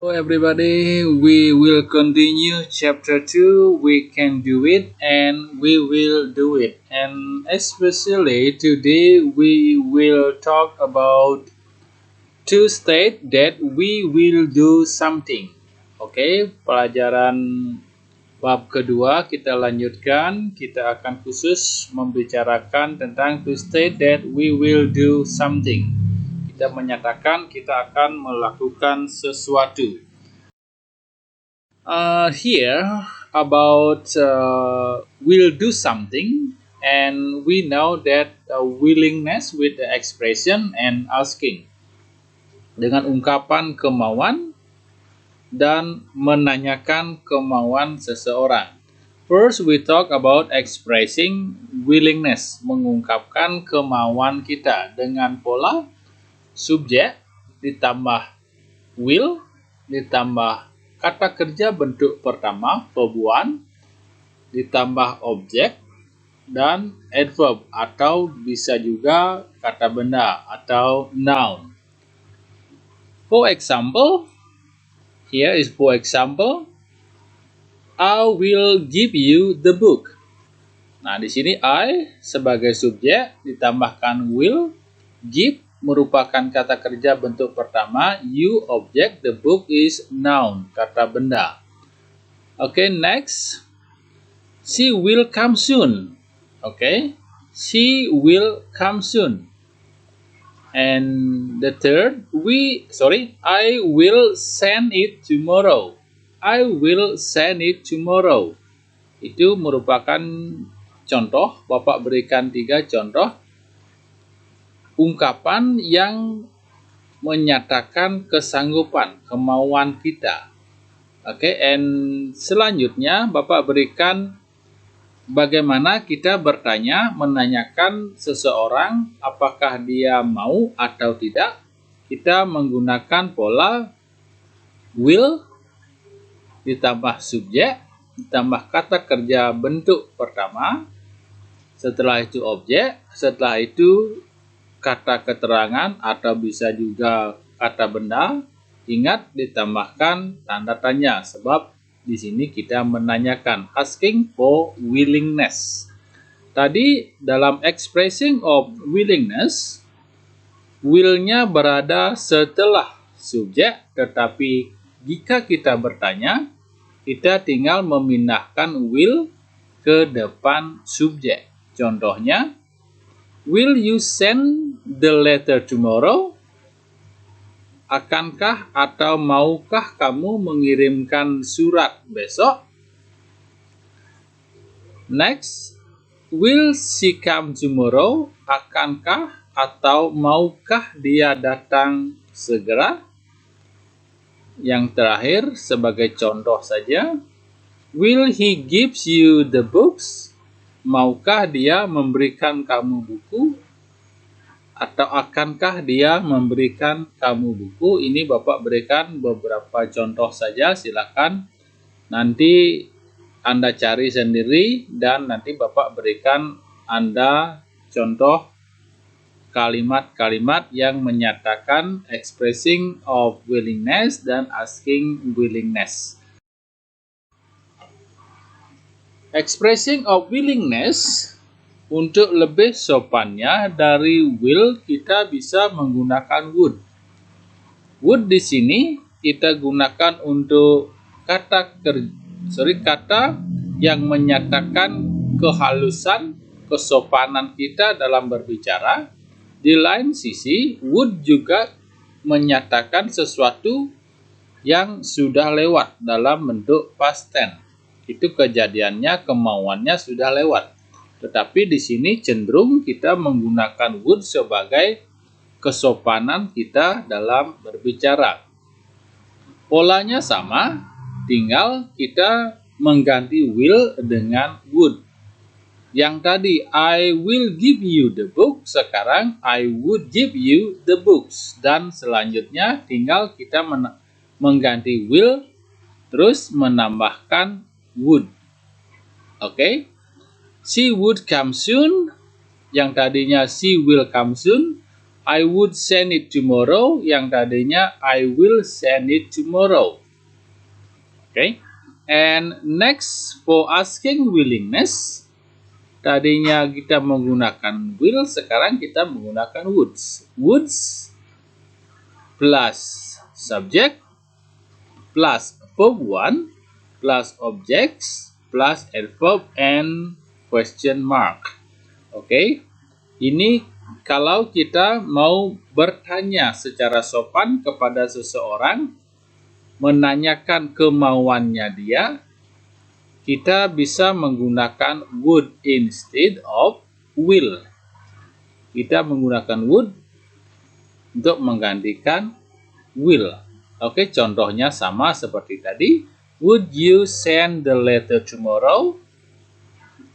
Hello everybody, we will continue chapter 2. We can do it and we will do it. And especially today we will talk about two states that we will do something. Oke, pelajaran bab kedua kita lanjutkan. Kita akan khusus membicarakan tentang two states that we will do something. Kita menyatakan kita akan melakukan sesuatu. Here about will do something, and we know that willingness with the expression and asking, dengan ungkapan kemauan dan menanyakan kemauan seseorang. First we talk about expressing willingness, mengungkapkan kemauan kita dengan pola subjek ditambah will ditambah kata kerja bentuk pertama verb 1 ditambah objek dan adverb atau bisa juga kata benda atau noun. For example, here is for example, I will give you the book. Nah, di sini I sebagai subjek ditambahkan will, give merupakan kata kerja bentuk pertama, you object, the book is noun, kata benda. Okay, next. She will come soon. Okay, she will come soon. And the third, I will send it tomorrow. I will send it tomorrow. Itu merupakan contoh, Bapak berikan 3 contoh ungkapan yang menyatakan kesanggupan, kemauan kita. Oke, and selanjutnya Bapak berikan bagaimana kita bertanya, menanyakan seseorang apakah dia mau atau tidak. Kita menggunakan pola will ditambah subjek, ditambah kata kerja bentuk pertama, setelah itu objek, setelah itu kata keterangan atau bisa juga kata benda. Ingat ditambahkan tanda tanya sebab di sini kita menanyakan, asking for willingness. Tadi dalam expressing of willingness, will-nya berada setelah subjek, tetapi jika kita bertanya, kita tinggal memindahkan will ke depan subjek. Contohnya, will you send the letter tomorrow? Akankah atau maukah kamu mengirimkan surat besok? Next, will she come tomorrow? Akankah atau maukah dia datang segera? Yang terakhir, sebagai contoh saja, will he gives you the books? Maukah dia memberikan kamu buku? Atau akankah dia memberikan kamu buku? Ini Bapak berikan beberapa contoh saja, silakan nanti Anda cari sendiri dan nanti Bapak berikan Anda contoh kalimat-kalimat yang menyatakan expressing of willingness dan asking willingness. Expressing of willingness, untuk lebih sopannya dari will kita bisa menggunakan would. Would di sini kita gunakan untuk kata yang menyatakan kehalusan, kesopanan kita dalam berbicara. Di lain sisi, would juga menyatakan sesuatu yang sudah lewat dalam bentuk past tense. Itu kejadiannya, kemauannya sudah lewat. Tetapi di sini cenderung kita menggunakan would sebagai kesopanan kita dalam berbicara. Polanya sama, tinggal kita mengganti will dengan would. Yang tadi I will give you the book, sekarang I would give you the books. Dan selanjutnya tinggal kita mengganti will, terus menambahkan would. Oke? She would come soon, yang tadinya she will come soon, I would send it tomorrow, yang tadinya I will send it tomorrow. Okay. And next, for asking willingness, tadinya kita menggunakan will, sekarang kita menggunakan woulds. Woulds plus subject plus verb 1 plus objects plus adverb and question mark. Oke. Ini kalau kita mau bertanya secara sopan kepada seseorang, menanyakan kemauannya dia, kita bisa menggunakan would instead of will. Kita menggunakan would untuk menggantikan will. Oke, contohnya sama seperti tadi. Would you send the letter tomorrow?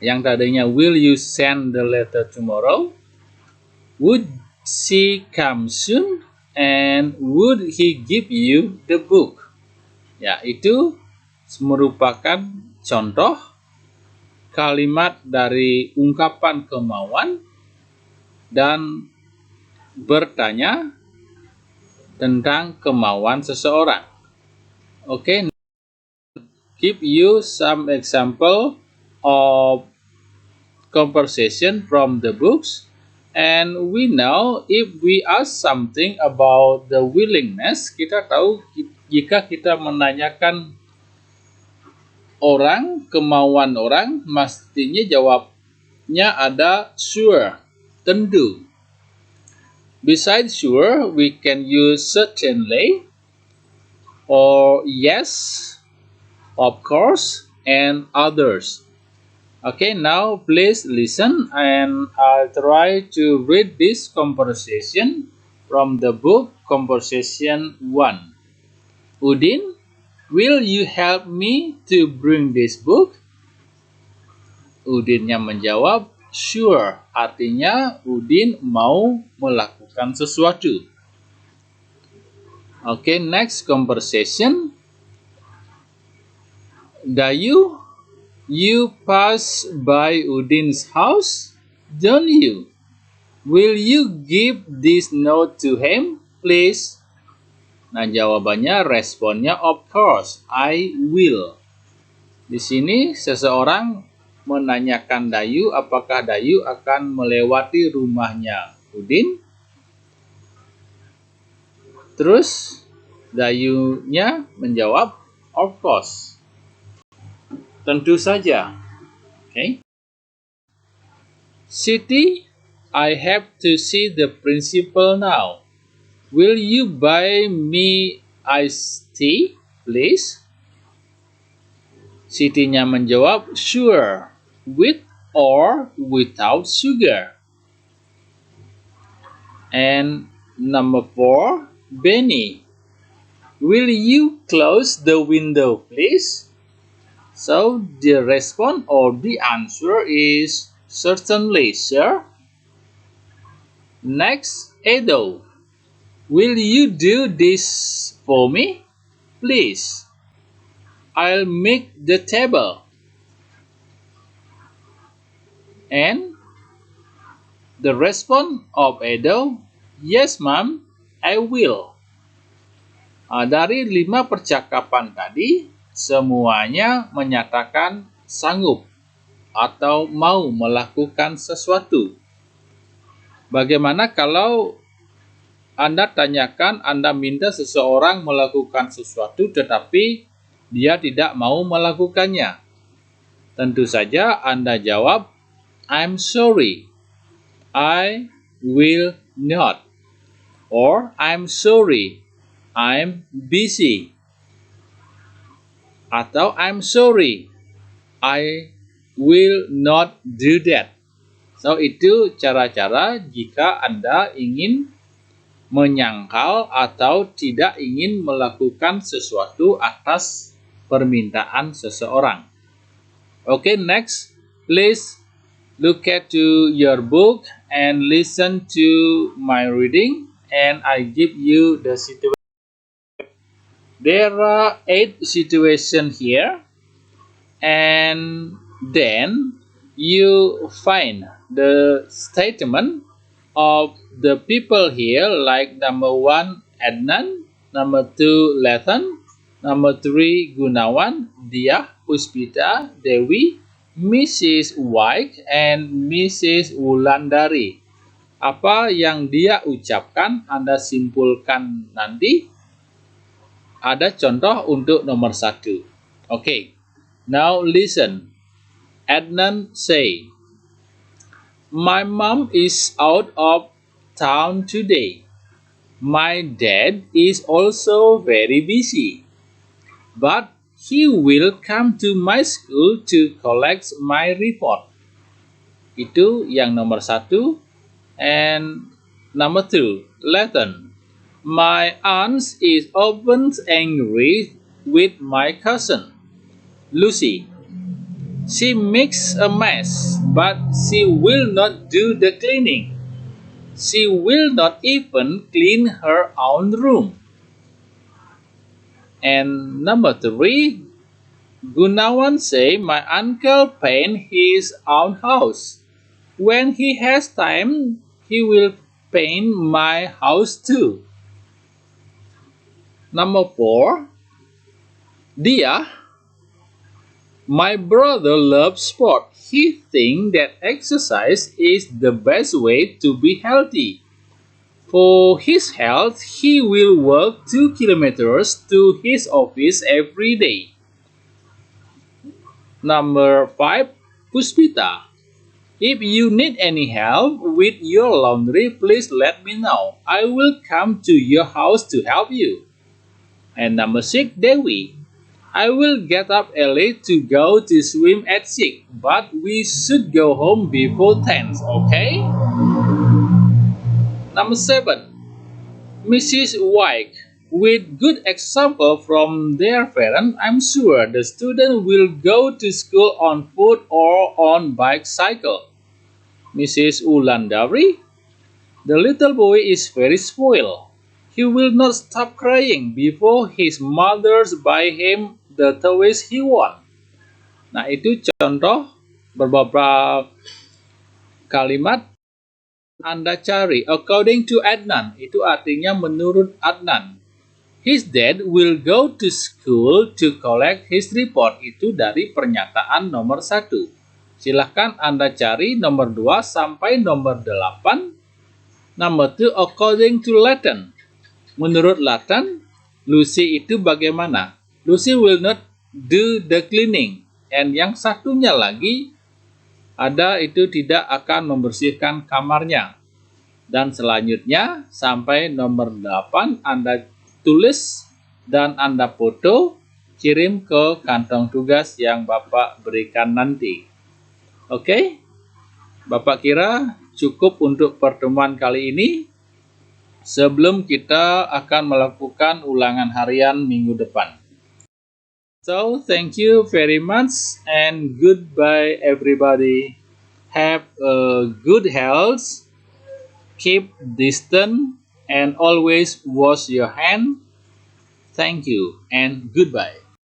Yang tadinya will you send the letter tomorrow? Would she come soon? And would he give you the book? Ya, itu merupakan contoh kalimat dari ungkapan kemauan dan bertanya tentang kemauan seseorang. Oke, give you some example of conversation from the books. And we know if we ask something about the willingness, kita tahu jika kita menanyakan orang, kemauan orang, mestinya jawabnya ada sure, tentu. Besides sure, we can use certainly, or yes, of course, and others. Okay, now please listen and I'll try to read this conversation from the book Conversation 1. Udin, will you help me to bring this book? Udinnya menjawab, sure, artinya Udin mau melakukan sesuatu. Okay, next conversation. Dayu, you pass by Udin's house, don't you? Will you give this note to him, please? Nah, jawabannya, responnya, of course, I will. Di sini seseorang menanyakan Dayu apakah Dayu akan melewati rumahnya Udin. Terus Dayunya menjawab, of course. Tentu saja. Okay. Siti, I have to see the principal now. Will you buy me iced tea, please? Sitinya menjawab, sure, with or without sugar. And number 4, Benny, will you close the window, please? So the response or the answer is certainly, sir. Next, Edo, will you do this for me, please? I'll make the table. And the response of Edo, yes ma'am, I will. Dari 5 percakapan tadi, semuanya menyatakan sanggup atau mau melakukan sesuatu. Bagaimana kalau Anda tanyakan, Anda minta seseorang melakukan sesuatu tetapi dia tidak mau melakukannya? Tentu saja Anda jawab, I'm sorry, I will not. Or I'm sorry, I'm busy. Atau I'm sorry, I will not do that. So, itu cara-cara jika Anda ingin menyangkal atau tidak ingin melakukan sesuatu atas permintaan seseorang. Okay, next, please look at to your book and listen to my reading, and I give you the situation. There are 8 situations here, and then you find the statement of the people here, like number 1, Adnan, number 2, Lethan, number 3, Gunawan, Diah, Puspita, Dewi, Mrs. White, and Mrs. Wulandari. Apa yang dia ucapkan, Anda simpulkan nanti. Ada contoh untuk nomor 1. Okay, now listen. Adnan say, "My mom is out of town today. My dad is also very busy, but he will come to my school to collect my report." Itu yang nomor 1. And number 2, Lethan. "My aunt is often angry with my cousin, Lucy. She makes a mess, but she will not do the cleaning. She will not even clean her own room." And number 3, Gunawan say, "My uncle paint his own house. When he has time, he will paint my house too." Number 4, Dia. "My brother loves sport. He thinks that exercise is the best way to be healthy. For his health, he will walk 2 kilometers to his office every day." Number 5, Puspita. "If you need any help with your laundry, please let me know. I will come to your house to help you." And number 6, Dewi. "I will get up early to go to swim at 6, but we should go home before 10, okay?" Number 7, Mrs. White. "With good example from their parents, I'm sure the student will go to school on foot or on bicycle." Mrs. Wulandari. "The little boy is very spoiled. He will not stop crying before his mother buy him the toys he wants." Nah, itu contoh beberapa kalimat Anda cari. According to Adnan, itu artinya menurut Adnan. His dad will go to school to collect his report. Itu dari pernyataan nomor 1. Silahkan Anda cari nomor 2 sampai nomor 8. Number 2, according to Lethan. Menurut Lethan, Lucy itu bagaimana? Lucy will not do the cleaning. And yang satunya lagi, ada itu tidak akan membersihkan kamarnya. Dan selanjutnya, sampai nomor 8, Anda tulis dan Anda foto, kirim ke kantong tugas yang Bapak berikan nanti. Oke? Bapak kira cukup untuk pertemuan kali ini. Sebelum kita akan melakukan ulangan harian minggu depan. So, thank you very much and goodbye everybody. Have a good health, keep distance, and always wash your hand. Thank you and goodbye.